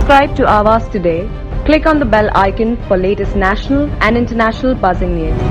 Subscribe to Avas today. Click on the bell icon for latest national and international buzzing news.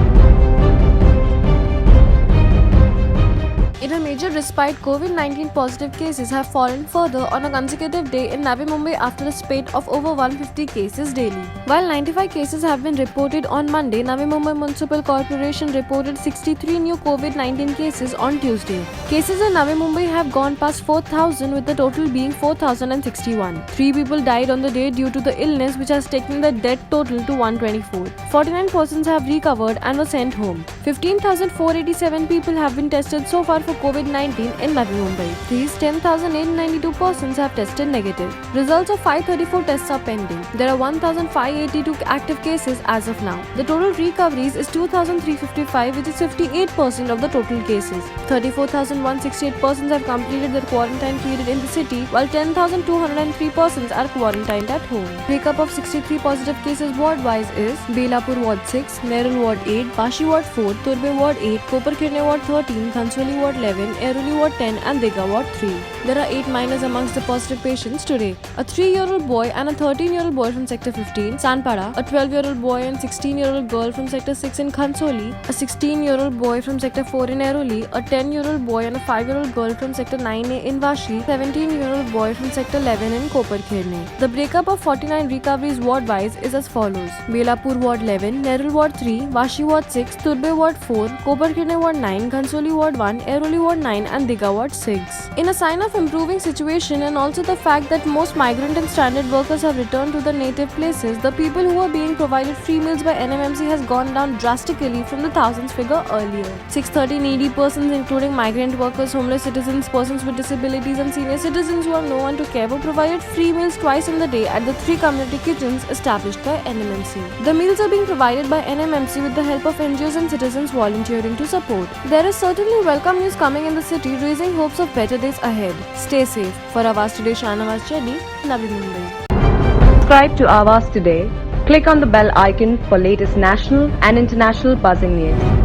In a major respite, COVID-19 positive cases have fallen further on a consecutive day in Navi Mumbai after a spate of over 150 cases daily. While 95 cases have been reported on Monday, Navi Mumbai Municipal Corporation reported 63 new COVID-19 cases on Tuesday. Cases in Navi Mumbai have gone past 4,000 with the total being 4,061. 3 people died on the day due to the illness which has taken the death total to 124. 49 persons have recovered and were sent home. 15,487 people have been tested so far for COVID-19 in Navi Mumbai. These 10,892 persons have tested negative. Results of 534 tests are pending. There are 1,582 active cases as of now. The total recoveries is 2,355, which is 58% of the total cases. 34,168 persons have completed their quarantine period in the city, while 10,203 persons are quarantined at home. Breakup of 63 positive cases ward-wise is Belapur Ward 6, Nerul Ward 8, Bashi Ward 4, Turbe Ward 8, Koparkhirne Ward 13, Khansoli Ward 11, Airoli Ward 10 and Digha Ward 3. There are 8 minors amongst the positive patients today. A 3-year-old boy and a 13-year-old boy from Sector 15, Sanpada, a 12-year-old boy and 16-year-old girl from Sector 6 in Khansoli, a 16-year-old boy from Sector 4 in Airoli, a 10-year-old boy and a 5-year-old girl from Sector 9A in Vashi, 17-year-old boy from Sector 11 in Koparkhirne. The breakup of 49 recoveries ward-wise is as follows: Belapur Ward 11, Nerul Ward 3, Vashi Ward 6, Turbe Ward 4, Koparkhirne Ward 9, Khansoli Ward 1, Airoli Ward 9 and Digha Ward 6. In a sign of improving situation and also the fact that most migrant and stranded workers have returned to their native places, the people who are being provided free meals by NMMC has gone down drastically from the thousands figure earlier. 630 needy persons including migrant workers, homeless citizens, persons with disabilities and senior citizens who have no one to care were provided free meals twice in the day at the 3 community kitchens established by NMMC. The meals are being provided by NMMC with the help of NGOs and citizens volunteering to support. There is certainly welcome news coming in the city, raising hopes of better days ahead. Stay safe. For Avas Today, Shahnawaz Chedi, Navi Mumbai. Subscribe to Avas today. Click on the bell icon for latest national and international buzzing news.